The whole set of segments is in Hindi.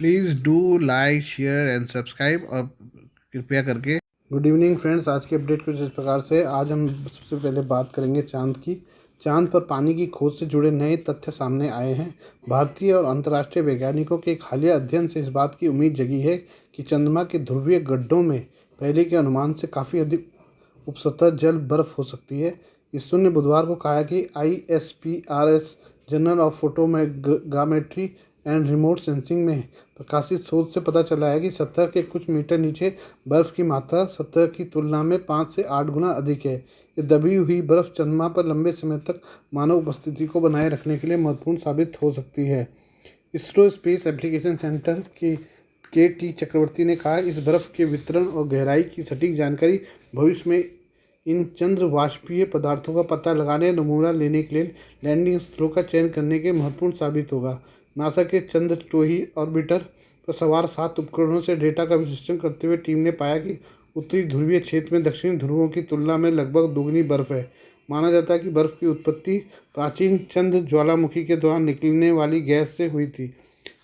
Please do like share and subscribe और कृपया करके। गुड इवनिंग फ्रेंड्स, आज की अपडेट कुछ इस प्रकार से। आज हम सबसे पहले बात करेंगे चांद की। चांद पर पानी की खोज से जुड़े नए तथ्य सामने आए हैं। भारतीय और अंतर्राष्ट्रीय वैज्ञानिकों के एक हालिया अध्ययन से इस बात की उम्मीद जगी है कि चंद्रमा के ध्रुवीय गड्ढों में पहले के अनुमान से काफ़ी अधिक उपसतह जल बर्फ हो सकती है। इस शून्य बुधवार को कहा कि ISPRS journal of photogrammetry and remote sensing में प्रकाशित शोध से पता चला है कि सतह के कुछ मीटर नीचे बर्फ़ की मात्रा सतह की तुलना में 5 से 8 गुना अधिक है। ये दबी हुई बर्फ़ चंद्रमा पर लंबे समय तक मानव उपस्थिति को बनाए रखने के लिए महत्वपूर्ण साबित हो सकती है। इसरो स्पेस एप्लीकेशन सेंटर के टी चक्रवर्ती ने कहा, इस बर्फ़ के वितरण और गहराई की सटीक जानकारी भविष्य में इन चंद्र वाष्पीय पदार्थों का पता लगाने, नमूना लेने के लिए लैंडिंग स्थलों का चयन करने के महत्वपूर्ण साबित होगा। नासा के चंद्रद्रोही ऑर्बिटर पर सवार 7 उपकरणों से डेटा का विश्लेषण करते हुए टीम ने पाया कि उत्तरी ध्रुवीय क्षेत्र में दक्षिणी ध्रुवों की तुलना में लगभग दोगुनी बर्फ़ है। माना जाता है कि बर्फ़ की उत्पत्ति प्राचीन चंद्र ज्वालामुखी के दौरान निकलने वाली गैस से हुई थी।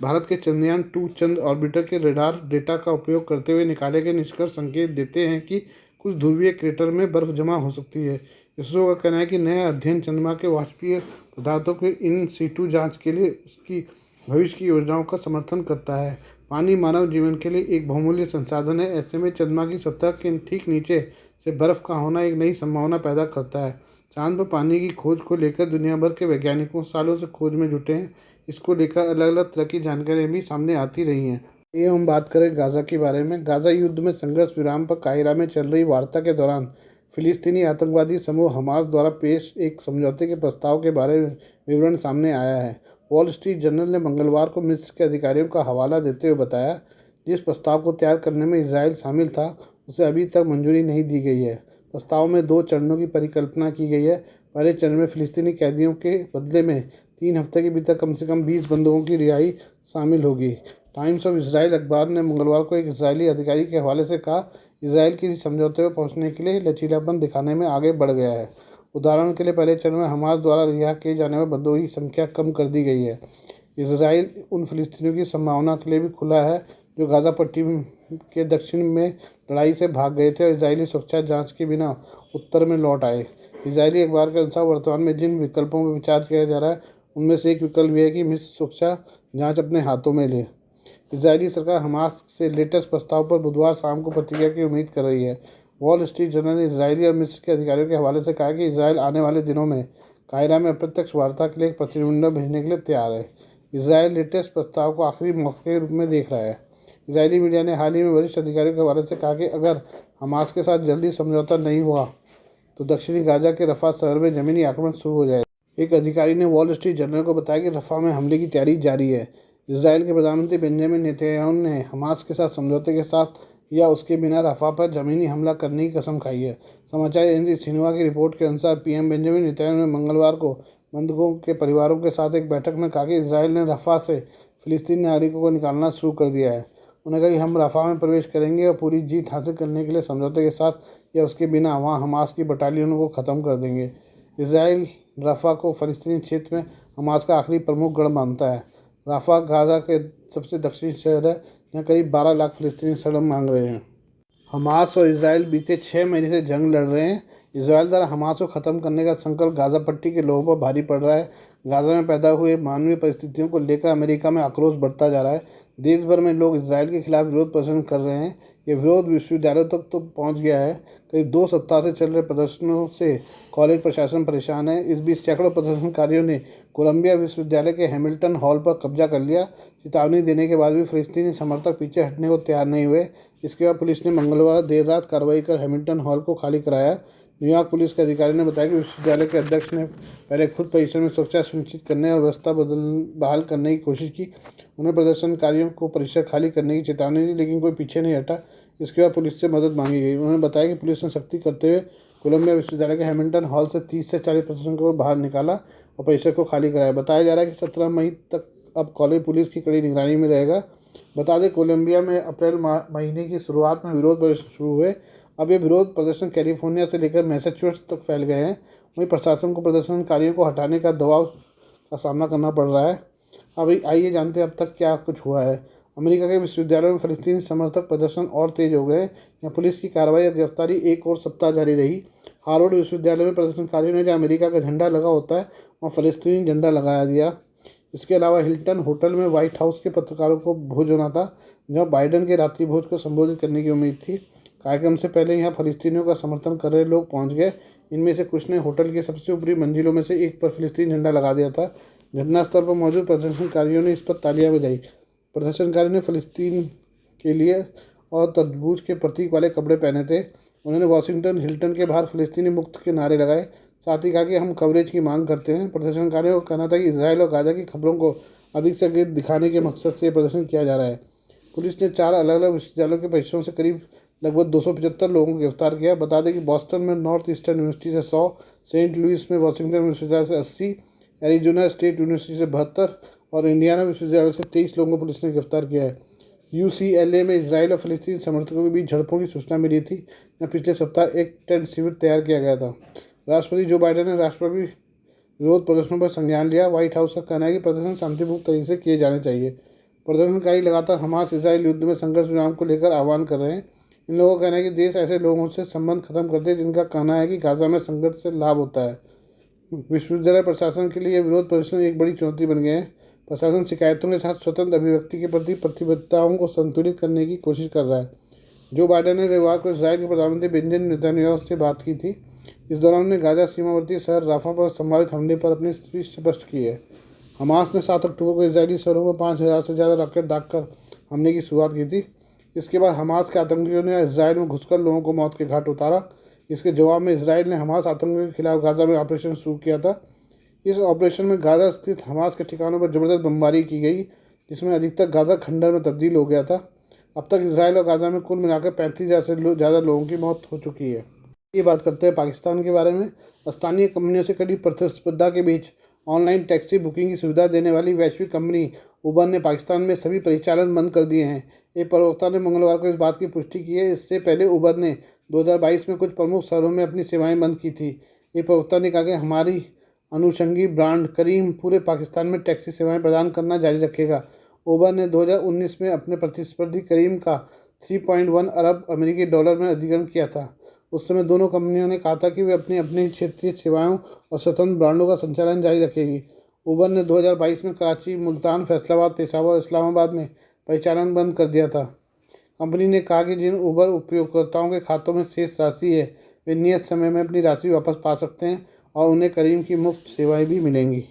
भारत के चंद्रयान 2 चंद्र ऑर्बिटर के रडार डेटा का उपयोग करते हुए निकाले गए निष्कर्ष संकेत देते हैं कि कुछ ध्रुवीय क्रेटर में बर्फ़ जमा हो सकती है। इसरो का कहना है कि नया अध्ययन चंद्रमा के वाष्पीय पदार्थों के इन सीटू जांच के लिए उसकी भविष्य की योजनाओं का समर्थन करता है। पानी मानव जीवन के लिए एक बहुमूल्य संसाधन है। ऐसे में चंद्रमा की सतह के ठीक नीचे से बर्फ़ का होना एक नई संभावना पैदा करता है। चांद पर पानी की खोज को लेकर दुनिया भर के वैज्ञानिकों सालों से खोज में जुटे हैं। इसको लेकर अलग अलग तरह की जानकारियाँ भी सामने आती रही हैं। ये हम बात करें गाज़ा के बारे में। गाज़ा युद्ध में संघर्ष विराम पर काहिरा में चल रही वार्ता के दौरान फिलिस्तीनी आतंकवादी समूह हमास द्वारा पेश एक समझौते के प्रस्ताव के बारे में विवरण सामने आया है। वॉल स्ट्रीट जर्नल ने मंगलवार को मिस्र के अधिकारियों का हवाला देते हुए बताया, जिस प्रस्ताव को तैयार करने में इजराइल शामिल था उसे अभी तक मंजूरी नहीं दी गई है। प्रस्ताव में 2 चरणों की परिकल्पना की गई है। पहले चरण में फिलिस्तीनी कैदियों के बदले में 3 हफ्ते के भीतर कम से कम 20 बंधुओं की रिहाई शामिल होगी। टाइम्स ऑफ इसराइल अखबार ने मंगलवार को एक इजरायली अधिकारी के हवाले से कहा, इसराइल किसी समझौते पर पहुंचने के लिए लचीलापन दिखाने में आगे बढ़ गया है। उदाहरण के लिए पहले चरण में हमास द्वारा रिहा किए जाने वाले बंधुओं की संख्या कम कर दी गई है। इसराइल उन फिलिस्तीनियों की संभावना के लिए भी खुला है जो गाज़ा पट्टी के दक्षिण में लड़ाई से भाग गए थे और इजरायली सुरक्षा जांच के बिना उत्तर में लौट आए। इजरायली अखबार के अनुसार वर्तमान में जिन विकल्पों पर विचार किया जा रहा है उनमें से एक विकल्प यह है कि मिस्र सुरक्षा जाँच अपने हाथों में ले। इजरायली सरकार हमास से लेटेस्ट प्रस्ताव पर बुधवार शाम को प्रतिक्रिया की उम्मीद कर रही है। वॉल स्ट्रीट जर्नल ने इजरायली और मिस्र के अधिकारियों के हवाले से कहा कि इजराइल आने वाले दिनों में काहिरा में अप्रत्यक्ष वार्ता के लिए एक प्रतिनिधिमंडल भेजने के लिए तैयार है। इजराइल लेटेस्ट प्रस्ताव को आखिरी मौके के रूप में देख रहा है। इजरायली मीडिया ने हाल ही में वरिष्ठ अधिकारियों के हवाले से कहा कि अगर हमास के साथ जल्दी समझौता नहीं हुआ तो दक्षिणी गाजा के रफा शहर में ज़मीनी आक्रमण शुरू हो जाएगा। एक अधिकारी ने वॉल स्ट्रीट जर्नल को बताया कि रफा में हमले की तैयारी जारी है। इजराइल के प्रधानमंत्री बेंजामिन नेतन्याहू ने हमास के साथ समझौते के साथ या उसके बिना रफा पर ज़मीनी हमला करने की कसम खाई है। समाचार एजेंसी सिन्हुआ की रिपोर्ट के अनुसार पीएम बेंजामिन नेतन्याहू ने मंगलवार को बंधकों के परिवारों के साथ एक बैठक में कहा कि इजराइल ने रफा से फिलिस्तीनी नागरिकों को निकालना शुरू कर दिया है। उन्होंने कहा कि हम रफा में प्रवेश करेंगे और पूरी जीत हासिल करने के लिए समझौते के साथ या उसके बिना वहाँ हमास की बटालियनों को ख़त्म कर देंगे। इसराइल रफा को फ़लस्तीनी क्षेत्र में हमास का आखिरी प्रमुख गढ़ मानता है। रफा गाज़ा के सबसे दक्षिणी शहर है जहाँ करीब 12 लाख फ़लस्तीनी शरण मांग रहे हैं। हमास और इसराइल बीते 6 महीने से जंग लड़ रहे हैं। इसराइल द्वारा हमास को ख़त्म करने का संकल्प गाज़ा पट्टी के लोगों पर भारी पड़ रहा है। गाज़ा में पैदा हुए मानवीय परिस्थितियों को लेकर अमेरिका में आक्रोश बढ़ता जा रहा है। देश भर में लोग इसराइल के खिलाफ विरोध प्रदर्शन कर रहे हैं। ये विरोध विश्वविद्यालयों तक तो पहुंच गया है। करीब 2 सप्ताह से चल रहे प्रदर्शनों से कॉलेज प्रशासन परेशान है। इस बीच सैकड़ों प्रदर्शनकारियों ने कोलंबिया विश्वविद्यालय के हैमिल्टन हॉल पर कब्जा कर लिया। चेतावनी देने के बाद भी फ़लस्तीनी समर्थक पीछे हटने को तैयार नहीं हुए। इसके बाद पुलिस ने मंगलवार देर रात कार्रवाई कर हैमिल्टन हॉल को खाली कराया। न्यूयॉर्क पुलिस के अधिकारी ने बताया कि विश्वविद्यालय के अध्यक्ष ने पहले खुद परिसर में सुरक्षा सुनिश्चित करने और व्यवस्था बहाल करने की कोशिश की। उन्होंने प्रदर्शनकारियों को परिसर खाली करने की चेतावनी दी, लेकिन कोई पीछे नहीं हटा। इसके बाद पुलिस से मदद मांगी गई। उन्होंने बताया कि पुलिस ने सख्ती करते हुए कोलंबिया विश्वविद्यालय के हैमिल्टन हॉल से 30 से 40 प्रदर्शकों को बाहर निकाला और परिसर को खाली कराया। बताया जा रहा है कि 17 मई तक अब कॉलेज पुलिस की कड़ी निगरानी में रहेगा। बता दें, कोलंबिया में अप्रैल महीने की शुरुआत में विरोध प्रदर्शन शुरू हुए। अब ये विरोध प्रदर्शन कैलिफोर्निया से लेकर मैसाचुसेट्स तक फैल गए हैं। वहीं प्रशासन को प्रदर्शनकारियों को हटाने का दबाव का सामना करना पड़ रहा है। अब आइए जानते हैं अब तक क्या कुछ हुआ है। अमेरिका के विश्वविद्यालयों में फ़लस्तीनी समर्थक प्रदर्शन और तेज हो गए। यहाँ पुलिस की कार्रवाई और गिरफ्तारी एक और सप्ताह जारी रही। हार्वर्ड विश्वविद्यालय में प्रदर्शनकारियों ने जहाँ अमेरिका का झंडा लगा होता है वहाँ फ़लस्तीनी झंडा लगाया दिया। इसके अलावा हिल्टन होटल में व्हाइट हाउस के पत्रकारों को भोज होना था, जहाँ बाइडन के रात्रि भोज को संबोधित करने की उम्मीद थी। कार्यक्रम से पहले यहाँ फ़लस्तीनियों का समर्थन कर रहे लोग पहुँच गए। इनमें से कुछ ने होटल की सबसे ऊपरी मंजिलों में से एक पर फ़लस्तीनी झंडा लगा दिया था। घटनास्थल पर मौजूद प्रदर्शनकारियों ने इस पर तालियां बजाई। प्रदर्शनकारियों ने फ़लस्तीन के लिए और तरबूज के प्रतीक वाले कपड़े पहने थे। उन्होंने वॉशिंगटन हिल्टन के बाहर फ़लस्तीनी मुक्त के नारे लगाए। साथ ही कहा कि हम कवरेज की मांग करते हैं। प्रदर्शनकारियों का कहना था कि इजराइल और गाज़ा की खबरों को अधिक से अधिक दिखाने के मकसद से प्रदर्शन किया जा रहा है। पुलिस ने 4 अलग अलग विश्वविद्यालयों के परिसरों से करीब लगभग 275 लोगों को गिरफ्तार किया। बता दें कि बॉस्टन में नॉर्थ ईस्टर्न यूनिवर्सिटी से 100, सेंट लुइस में वॉशिंगटन विश्वविद्यालय से 80, एरिजोना स्टेट यूनिवर्सिटी से 72 और इंडियाना विश्वविद्यालय से 23 लोगों को पुलिस ने गिरफ्तार किया है। UCLA में इजराइल और फ़लस्तीन समर्थकों के बीच झड़पों की सूचना मिली थी, जहाँ पिछले सप्ताह एक टेंट शिविर तैयार किया गया था। राष्ट्रपति जो बाइडेन ने राष्ट्रव्यापी विरोध प्रदर्शनों पर संज्ञान लिया। व्हाइट हाउस का कहना है कि प्रदर्शन शांतिपूर्ण तरीके से किए जाने चाहिए। प्रदर्शनकारी लगातार हमास इजराइल युद्ध में संघर्ष विराम को लेकर आह्वान कर रहे हैं। इन लोगों का कहना है कि देश ऐसे लोगों से संबंध खत्म कर दे जिनका कहना है कि गाज़ा में संघर्ष से लाभ होता है। विश्वविद्यालय प्रशासन के लिए यह विरोध प्रदर्शन एक बड़ी चुनौती बन गए हैं। प्रशासन शिकायतों के साथ स्वतंत्र अभिव्यक्ति के प्रति प्रतिबद्धताओं को संतुलित करने की कोशिश कर रहा है। जो बाइडेन ने रविवार को इजराइल के प्रधानमंत्री बेंजामिन नेतन्याहू से बात की थी। इस दौरान उन्होंने गाज़ा सीमावर्ती शहर राफा पर संभावित हमले पर अपनी स्थिति स्पष्ट की है। हमास ने 7 अक्टूबर को इजरायली शहरों में 5000 से ज़्यादा रॉकेट दागकर हमले की शुरुआत की थी। इसके बाद हमास के आतंकियों ने इजराइल में घुसकर लोगों को मौत के घाट उतारा। इसके जवाब में इजराइल ने हमास आतंकियों के खिलाफ गाज़ा में ऑपरेशन शुरू किया था। इस ऑपरेशन में गाज़ा स्थित हमास के ठिकानों पर जबरदस्त बमबारी की गई, जिसमें अधिकतर गाज़ा खंडर में तब्दील हो गया था। अब तक इजराइल और गाज़ा में कुल मिलाकर 35,000 से ज़्यादा लोगों की मौत हो चुकी है। ये बात करते हैं पाकिस्तान के बारे में। स्थानीय कंपनियों से कड़ी प्रतिस्पर्धा के बीच ऑनलाइन टैक्सी बुकिंग की सुविधा देने वाली वैश्विक कंपनी उबर ने पाकिस्तान में सभी परिचालन बंद कर दिए हैं। एक प्रवक्ता ने मंगलवार को इस बात की पुष्टि की है। इससे पहले उबर ने 2022 में कुछ प्रमुख शहरों में अपनी सेवाएं बंद की थी। एक प्रवक्ता ने कहा कि हमारी अनुषंगी ब्रांड करीम पूरे पाकिस्तान में टैक्सी सेवाएं प्रदान करना जारी रखेगा। उबर ने 2019 में अपने प्रतिस्पर्धी करीम का 3.1 अरब अमेरिकी डॉलर में अधिग्रहण किया था। उस समय दोनों कंपनियों ने कहा था कि वे अपनी अपनी क्षेत्रीय सेवाओं और स्वतंत्र ब्रांडों का संचालन जारी रखेगी। उबर ने 2022 में कराची, मुल्तान, फैसलाबाद, पेशावर और इस्लामाबाद में परिचालन बंद कर दिया था। कंपनी ने कहा कि जिन उबर उपयोगकर्ताओं के खातों में शेष राशि है वे नियत समय में अपनी राशि वापस पा सकते हैं और उन्हें करीम की मुफ्त सेवाएं भी मिलेंगी।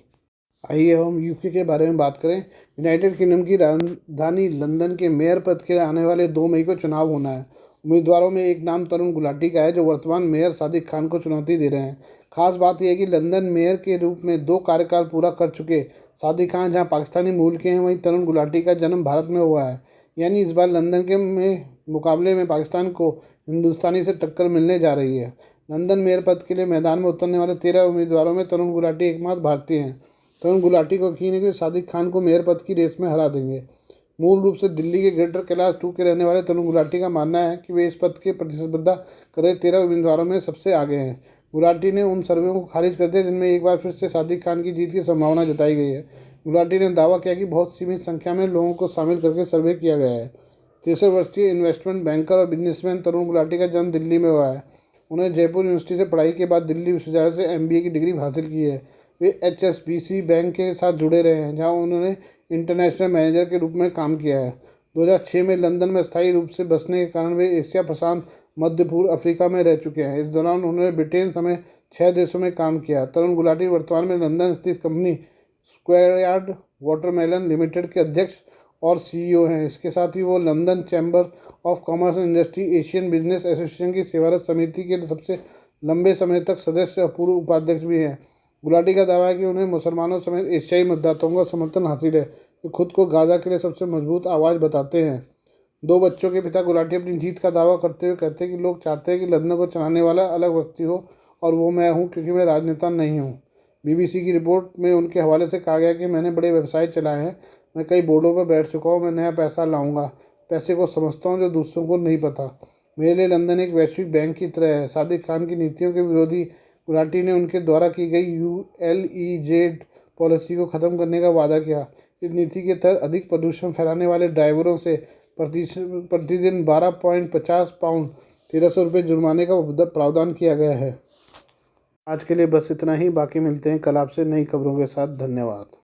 आइए हम यूके के बारे में बात करें। यूनाइटेड किंगडम की राजधानी लंदन के मेयर पद के लिए आने वाले 2 मई को चुनाव होना है। उम्मीदवारों में एक नाम तरुण गुलाटी का है, जो वर्तमान मेयर सादिक खान को चुनौती दे रहे हैं। खास बात यह है कि लंदन मेयर के रूप में 2 कार्यकाल पूरा कर चुके सादिक खान जहां पाकिस्तानी मूल के हैं, वहीं तरुण गुलाटी का जन्म भारत में हुआ है। यानी इस बार लंदन के मुकाबले में पाकिस्तान को हिंदुस्तानी से टक्कर मिलने जा रही है। लंदन मेयर पद के लिए मैदान में उतरने वाले 13 उम्मीदवारों में तरुण गुलाटी एकमात्र भारतीय हैं। तरुण गुलाटी को यकीन है कि सादिक खान को मेयर पद की रेस में हरा देंगे। मूल रूप से दिल्ली के ग्रेटर कैलाश 2 के रहने वाले तरुण गुलाटी का मानना है कि वे इस पद के प्रतिस्पर्धा कर रहे 13 उम्मीदवारों में सबसे आगे हैं। गुलाटी ने उन सर्वेों को खारिज कर दिया जिनमें एक बार फिर से सादिक खान की जीत की संभावना जताई गई है। गुलाटी ने दावा किया कि बहुत सीमित संख्या में लोगों को शामिल करके सर्वे किया गया है। 63 वर्षीय इन्वेस्टमेंट बैंकर और बिजनेसमैन तरुण गुलाटी का जन्म दिल्ली में हुआ है। उन्होंने जयपुर यूनिवर्सिटी से पढ़ाई के बाद दिल्ली विश्वविद्यालय से MBA की डिग्री हासिल की है। वे HSBC बैंक के साथ जुड़े रहे हैं, जहां उन्होंने इंटरनेशनल मैनेजर के रूप में काम किया है। 2006 में लंदन में स्थायी रूप से बसने के कारण वे एशिया प्रशांत, मध्य पूर्व अफ्रीका में रह चुके हैं। इस दौरान उन्होंने ब्रिटेन समेत 6 देशों में काम किया। तरुण गुलाटी वर्तमान में लंदन स्थित कंपनी स्क्वायरयार्ड वाटरमेलन लिमिटेड के अध्यक्ष और CEO हैं। इसके साथ ही वो London chamber of commerce and industry, Asian business association की सेवारत समिति के सबसे लंबे समय तक सदस्य और पूर्व उपाध्यक्ष भी हैं। गुलाटी का दावा है कि उन्हें मुसलमानों समेत एशियाई मतदाताओं का समर्थन हासिल है। वे खुद को गाज़ा के लिए सबसे मजबूत आवाज़ बताते हैं। 2 बच्चों के पिता गुलाटी अपनी जीत का दावा करते हुए कहते हैं कि लोग चाहते हैं कि लंदन को चलाने वाला अलग व्यक्ति हो और वो मैं हूँ, क्योंकि मैं राजनेता नहीं हूँ। BBC की रिपोर्ट में उनके हवाले से कहा गया कि मैंने बड़े व्यवसाय चलाए हैं, मैं कई बोर्डों पर बैठ चुका हूँ, मैं नया पैसा लाऊंगा, पैसे को समझता हूँ जो दूसरों को नहीं पता। मेरे लिए लंदन एक वैश्विक बैंक की तरह है। सादिक खान की नीतियों के विरोधी गुलाटी ने उनके द्वारा की गई ULEZ पॉलिसी को ख़त्म करने का वादा किया। इस नीति के तहत अधिक प्रदूषण फैलाने वाले ड्राइवरों से प्रतिदिन 12.50 पाउंड 1300 रुपये जुर्माने का प्रावधान किया गया है। आज के लिए बस इतना ही, बाकी मिलते हैं कल आपसे नई खबरों के साथ। धन्यवाद।